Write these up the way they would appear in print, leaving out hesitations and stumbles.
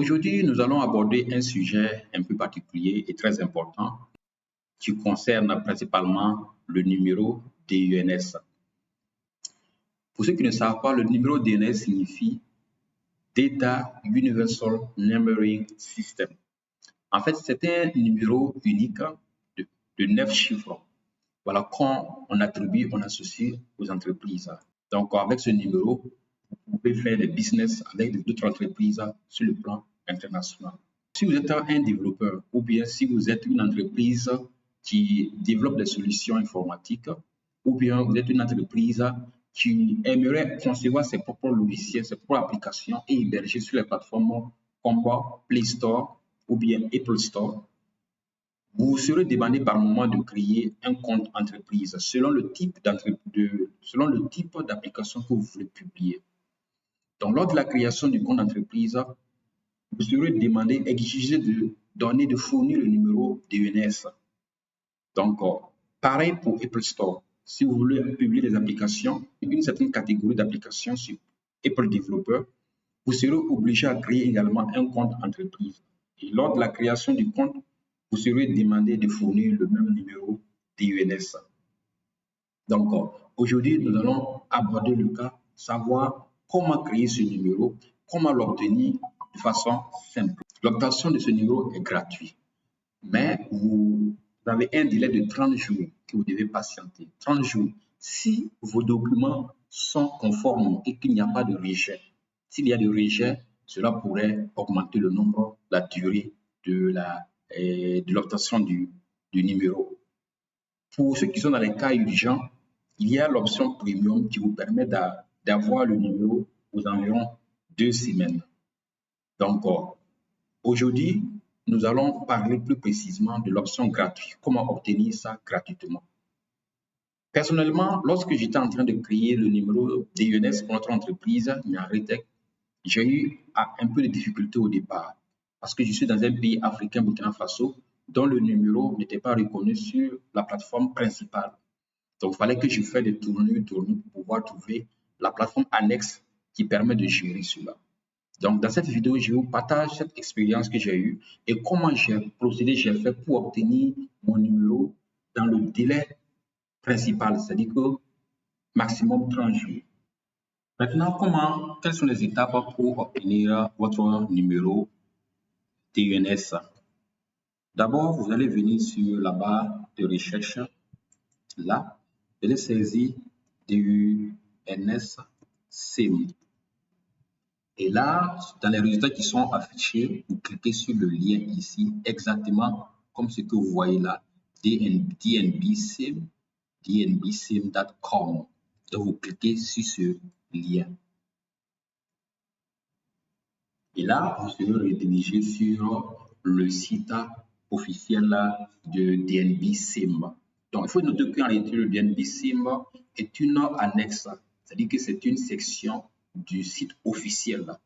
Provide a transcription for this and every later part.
Aujourd'hui, nous allons aborder un sujet un peu particulier et très important qui concerne principalement le numéro DUNS. Pour ceux qui ne savent pas, le numéro DNS signifie Data Universal Numbering System. En fait, c'est un numéro unique de 9 chiffres. Voilà, qu'on attribue, on associe aux entreprises. Donc, avec ce numéro, vous pouvez faire des business avec d'autres entreprises sur le plan international. Si vous êtes un développeur ou bien si vous êtes une entreprise qui développe des solutions informatiques ou bien vous êtes une entreprise qui aimerait concevoir ses propres logiciels, ses propres applications et héberger sur les plateformes comme Play Store ou bien Apple Store, vous serez demandé par moment de créer un compte entreprise selon le type d'application que vous voulez publier. Donc, lors de la création du compte entreprise, vous serez demandé, exigé de fournir le numéro DNS. Donc, pareil pour Apple Store. Si vous voulez publier des applications, une certaine catégorie d'applications sur Apple Developer, vous serez obligé à créer également un compte entreprise. Et lors de la création du compte, vous serez demandé de fournir le même numéro DNS. Donc, aujourd'hui, nous allons aborder le cas, savoir comment créer ce numéro, comment l'obtenir de façon simple. L'obtention de ce numéro est gratuite, mais vous avez un délai de 30 jours que vous devez patienter. 30 jours. Si vos documents sont conformes et qu'il n'y a pas de rejet, s'il y a de rejet, cela pourrait augmenter le nombre, la durée de l'obtention du numéro. Pour ceux qui sont dans les cas urgents, il y a l'option premium qui vous permet d'avoir le numéro aux environs 2 semaines. Donc, aujourd'hui, nous allons parler plus précisément de l'option gratuite, comment obtenir ça gratuitement. Personnellement, lorsque j'étais en train de créer le numéro DNS pour notre entreprise, Miaritech, j'ai eu un peu de difficulté au départ parce que je suis dans un pays africain, Burkina Faso, dont le numéro n'était pas reconnu sur la plateforme principale. Donc, il fallait que je fasse des tournures pour pouvoir trouver la plateforme annexe qui permet de gérer cela. Donc, dans cette vidéo, je vous partage cette expérience que j'ai eue et comment j'ai procédé, j'ai fait pour obtenir mon numéro dans le délai principal, c'est-à-dire que maximum 30 jours. Maintenant, quelles sont les étapes pour obtenir votre numéro DNS? D'abord, vous allez venir sur la barre de recherche. Là, vous allez saisir DUNS SIM. Et là, dans les résultats qui sont affichés, vous cliquez sur le lien ici, exactement comme ce que vous voyez là, dnbsim.com. Donc, vous cliquez sur ce lien. Et là, vous serez redirigé sur le site officiel de DNBSIM. Donc, il faut noter qu'en réalité, le DNBSIM est une annexe, c'est-à-dire que c'est une section du site officiel.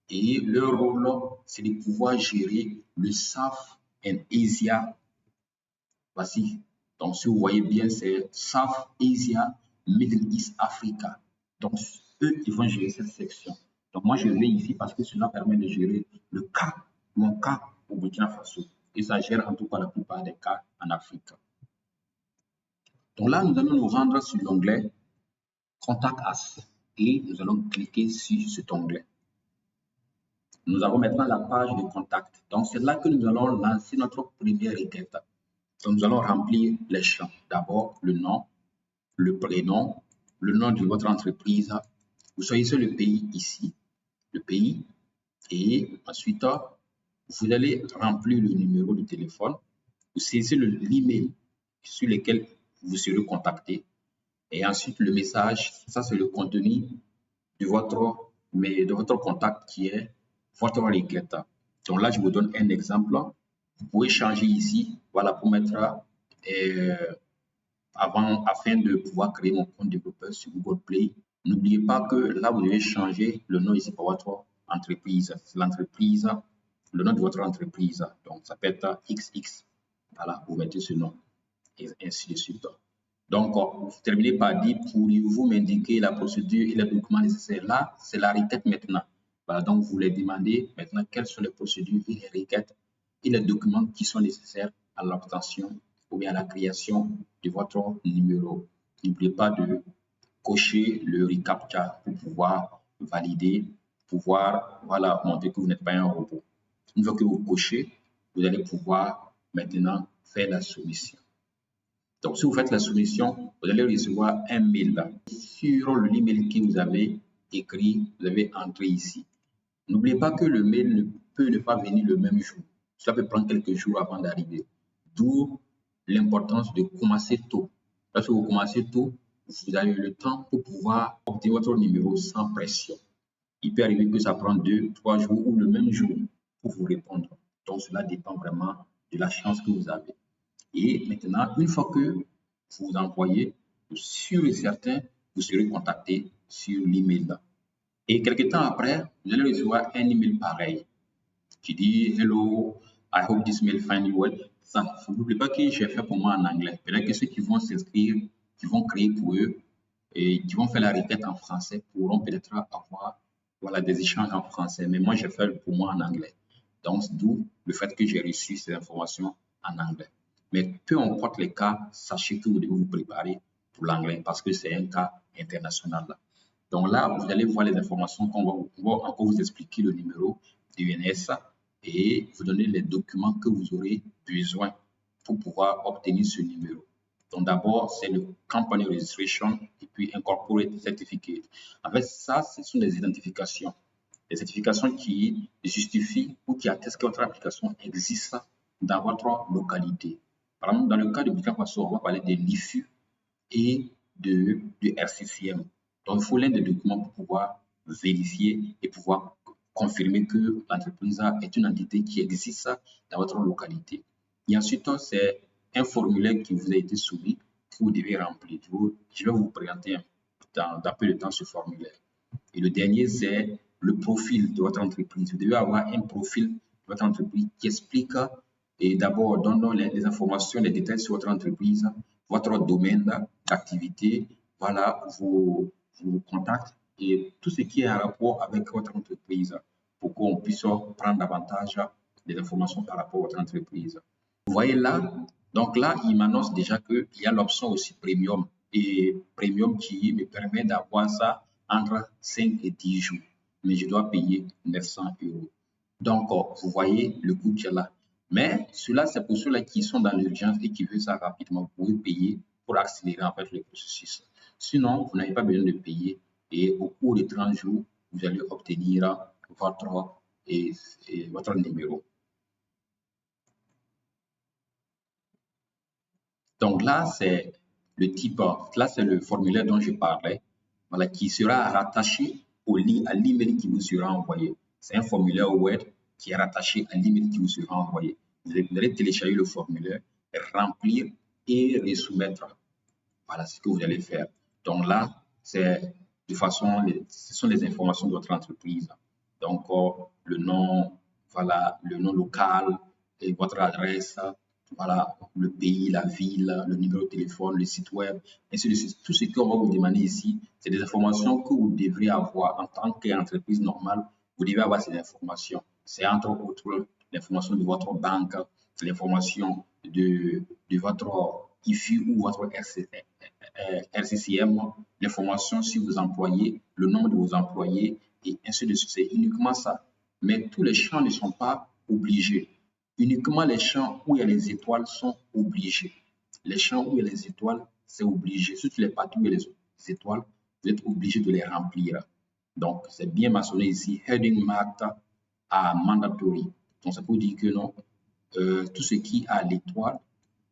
Et leur rôle, c'est de pouvoir gérer le SAF and Asia. Voici. Donc, si vous voyez bien, c'est SAF Asia Middle East Africa. Donc, eux, ils vont gérer cette section. Donc, moi, je vais ici parce que cela permet de gérer mon cas au Burkina Faso. Et ça gère en tout cas la plupart des cas en Afrique. Donc là, nous allons nous rendre sur l'onglet Contact Us et nous allons cliquer sur cet onglet. Nous avons maintenant la page de contact. Donc, c'est là que nous allons lancer notre première requête. Donc, nous allons remplir les champs. D'abord, le nom, le prénom, le nom de votre entreprise. Vous choisissez le pays ici, le pays, et ensuite, vous allez remplir le numéro de téléphone. Vous saisissez l'email sur lequel vous serez contacté. Et ensuite, le message, ça c'est le contenu de votre contact qui est votre requête. Donc là, je vous donne un exemple. Vous pouvez changer ici, voilà, pour mettre afin de pouvoir créer mon compte développeur sur Google Play. N'oubliez pas que là, vous devez changer le nom ici pour votre entreprise. C'est l'entreprise, le nom de votre entreprise. Donc, ça peut être XX. Voilà, vous mettez ce nom et ainsi de suite. Donc, vous terminez par dire, pourriez-vous m'indiquer la procédure et les documents nécessaires? Là, c'est la requête maintenant. Voilà, donc vous les demandez maintenant quelles sont les procédures et les requêtes et les documents qui sont nécessaires à l'obtention ou bien à la création de votre numéro. N'oubliez pas de cocher le reCAPTCHA pour pouvoir valider, pouvoir voilà, montrer que vous n'êtes pas un robot. Une fois que vous cochez, vous allez pouvoir maintenant faire la soumission. Donc, si vous faites la soumission, vous allez recevoir un mail sur l'email que vous avez écrit, vous avez entré ici. N'oubliez pas que le mail ne peut ne pas venir le même jour. Cela peut prendre quelques jours avant d'arriver. D'où l'importance de commencer tôt. Lorsque vous commencez tôt, vous avez le temps pour pouvoir obtenir votre numéro sans pression. Il peut arriver que ça prend 2, 3 jours ou le même jour pour vous répondre. Donc, cela dépend vraiment de la chance que vous avez. Et maintenant, une fois que vous envoyez, sûr et certain, vous serez contacté sur l'email. Et quelques temps après, vous allez recevoir un email pareil qui dit Hello, I hope this mail find you well. Ça, n'oubliez pas que j'ai fait pour moi en anglais. Peut-être que ceux qui vont s'inscrire, qui vont créer pour eux et qui vont faire la requête en français pourront peut-être avoir voilà, des échanges en français. Mais moi, j'ai fait pour moi en anglais. Donc, d'où le fait que j'ai reçu ces informations en anglais. Mais peu importe les cas, sachez que vous devez vous préparer pour l'anglais parce que c'est un cas international. Donc là, vous allez voir les informations qu'on va encore vous expliquer le numéro d'UNS et vous donner les documents que vous aurez besoin pour pouvoir obtenir ce numéro. Donc d'abord, c'est le Company Registration et puis Incorporate Certificate. En fait, ça, ce sont des identifications. Des certifications qui justifient ou qui attestent que votre application existe dans votre localité. Par exemple, dans le cas de Burkina Faso, on va parler de l'IFU et de RCCM. Donc, il faut l'un des documents pour pouvoir vérifier et pouvoir confirmer que l'entreprise est une entité qui existe dans votre localité. Et ensuite, c'est un formulaire qui vous a été soumis que vous devez remplir. Je vais vous présenter dans peu de temps ce formulaire. Et le dernier, c'est le profil de votre entreprise. Vous devez avoir un profil de votre entreprise qui explique et d'abord donne les informations, les détails sur votre entreprise, votre domaine d'activité, voilà, vos contacts et tout ce qui est en rapport avec votre entreprise pour qu'on puisse prendre davantage des informations par rapport à votre entreprise. Vous voyez là, donc là, il m'annonce déjà qu'il y a l'option aussi premium et premium qui me permet d'avoir ça entre 5 et 10 jours. Mais je dois payer 900 euros. Donc, vous voyez le coût qu'il y a là. Mais cela, c'est pour ceux-là qui sont dans l'urgence et qui veulent ça rapidement. Vous pouvez payer pour accélérer en fait le processus. Sinon, vous n'avez pas besoin de payer et au cours de 30 jours, vous allez obtenir votre numéro. Donc là, c'est le type, là, c'est le formulaire dont je parlais, voilà, qui sera rattaché à l'email qui vous sera envoyé. C'est un formulaire web qui est rattaché à l'email qui vous sera envoyé. Vous allez télécharger le formulaire, remplir et resoumettre. Voilà ce que vous allez faire. Donc là, c'est de façon, ce sont les informations de votre entreprise. Donc, le nom, voilà, le nom local et votre adresse, voilà, le pays, la ville, le numéro de téléphone, le site web, ainsi de suite. Tout ce qu'on va vous demander ici, c'est des informations que vous devrez avoir en tant qu'entreprise normale. Vous devez avoir ces informations. C'est entre autres l'information de votre banque, l'information de votre IFU ou votre RCCM, l'information sur vos employés, le nombre de vos employés et ainsi de suite. C'est uniquement ça. Mais tous les champs ne sont pas obligés. Uniquement les champs où il y a les étoiles sont obligés. Les champs où il y a les étoiles, c'est obligé. Surtout les parties où il y a les étoiles, vous êtes obligé de les remplir. Donc, c'est bien mentionné ici, heading marked à mandatory. Donc, ça peut dire que non, tout ce qui a l'étoile,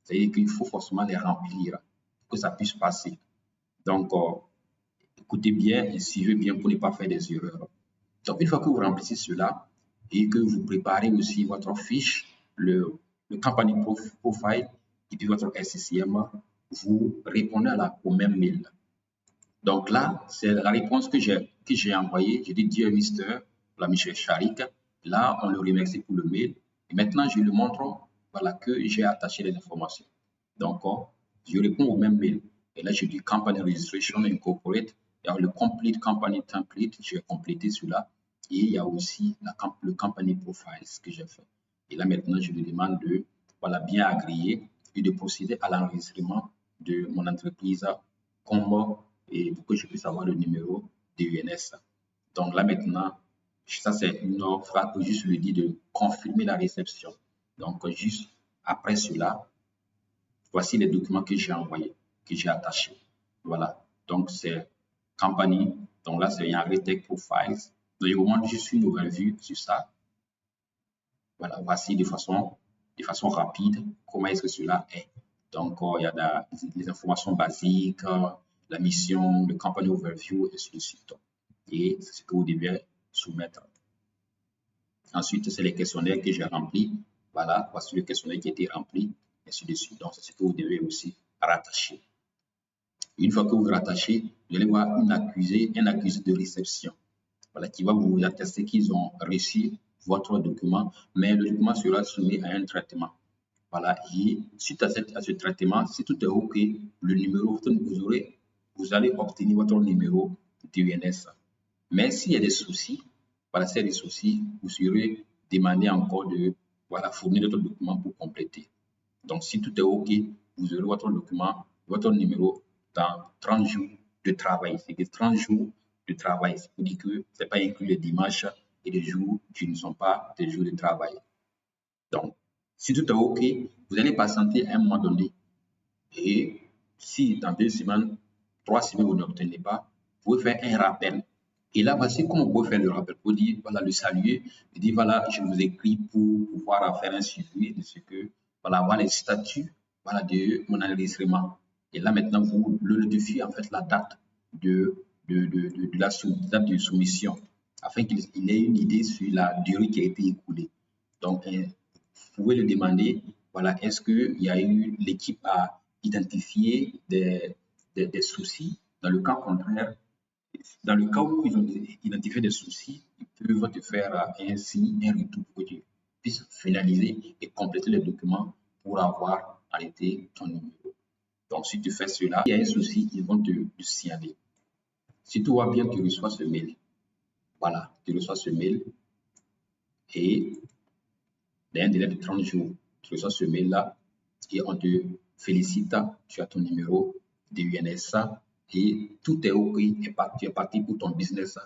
c'est-à-dire qu'il faut forcément les remplir pour que ça puisse passer. Donc, écoutez bien et suivez bien pour ne pas faire des erreurs. Donc, une fois que vous remplissez cela et que vous préparez aussi votre fiche, le company profile et puis votre SCCM, vous répondez au même mail. Donc là, c'est la réponse que j'ai envoyée. Je dis Dear Mister, la Michel Charik. Là, on le remercie pour le mail. Et maintenant, je lui montre voilà, que j'ai attaché les informations. Donc, je réponds au même mail. Et là, je dis Company Registration Incorporate. Et alors, le Complete Company Template, j'ai complété cela. Et il y a aussi le company profile que j'ai fait. Et là, maintenant, je lui demande de voilà, bien agréer et de procéder à l'enregistrement de mon entreprise et pour que je puisse avoir le numéro de UNS. Donc là, maintenant, ça, c'est une offre que juste lui dis de confirmer la réception. Donc, juste après cela, voici les documents que j'ai envoyés, que j'ai attachés. Voilà. Donc, c'est compagnie. Donc là, c'est un Retech Profiles. Donc, je vous montre juste une overview sur ça. Voilà. Voici de façon rapide comment est-ce que cela est. Donc, il y a les informations basiques, la mission, le company overview, et ainsi de suite. Et c'est ce que vous devez soumettre. Ensuite, c'est les questionnaires que j'ai remplis. Voilà, voici le questionnaire qui a été rempli, et ainsi de suite. Donc, c'est ce que vous devez aussi rattacher. Une fois que vous rattachez, vous allez voir un accusé de réception, voilà, qui va vous attester qu'ils ont reçu votre document, mais le document sera soumis à un traitement. Voilà, et suite à ce traitement, si tout est OK, le numéro, vous allez obtenir votre numéro d'UNS. Mais s'il y a des soucis, voilà, s'il y a des soucis, vous serez demandé encore de voilà, fournir d'autres documents pour compléter. Donc, si tout est OK, vous aurez votre document, votre numéro dans 30 jours de travail. C'est que 30 jours de travail, ça veut dire que ce n'est pas inclus les dimanches et les jours qui ne sont pas des jours de travail. Donc, si tout est OK, vous allez patienter un mois donné. Et si dans 2 semaines, 3 semaines, vous n'obtenez pas, vous pouvez faire un rappel. Et là, voici comment vous pouvez faire le rappel. Vous dire, voilà, le saluer, et dire, voilà, je vous écris pour pouvoir faire un suivi de ce que, voilà, voir les statuts, voilà, de mon enregistrement. Et là, maintenant, vous le notifiez, en fait, la date la date de soumission, afin qu'il ait une idée sur la durée qui a été écoulée. Donc, vous pouvez le demander, voilà, est-ce qu'il y a eu, l'équipe a identifié des soucis. Dans le cas contraire, dans le cas où ils ont identifié des soucis, ils peuvent te faire un signe, un retour pour que tu puisses finaliser et compléter les documents pour avoir arrêté ton numéro. Donc, si tu fais cela, il y a un souci, ils vont te signaler. Si tout va bien, tu reçois ce mail. Voilà, tu reçois ce mail et dans un délai de 30 jours, tu reçois ce mail-là et on te félicite, tu as ton numéro de UNSA et tout est OK et tu es parti pour ton business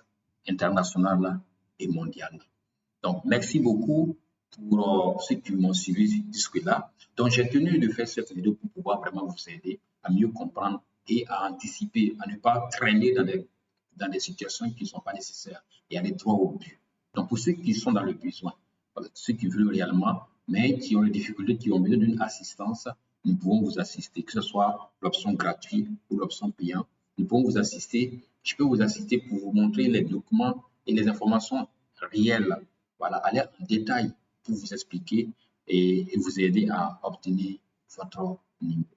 international et mondial. Donc, merci beaucoup pour ceux qui m'ont suivi jusque-là. Donc, j'ai tenu de faire cette vidéo pour pouvoir vraiment vous aider à mieux comprendre et à anticiper, à ne pas traîner dans des situations qui ne sont pas nécessaires et aller droit au but. Donc, pour ceux qui sont dans le besoin, ceux qui veulent réellement, mais qui ont des difficultés, qui ont besoin d'une assistance, nous pouvons vous assister, que ce soit l'option gratuite ou l'option payante. Nous pouvons vous assister. Je peux vous assister pour vous montrer les documents et les informations réelles. Voilà, aller en détail pour vous expliquer et vous aider à obtenir votre numéro.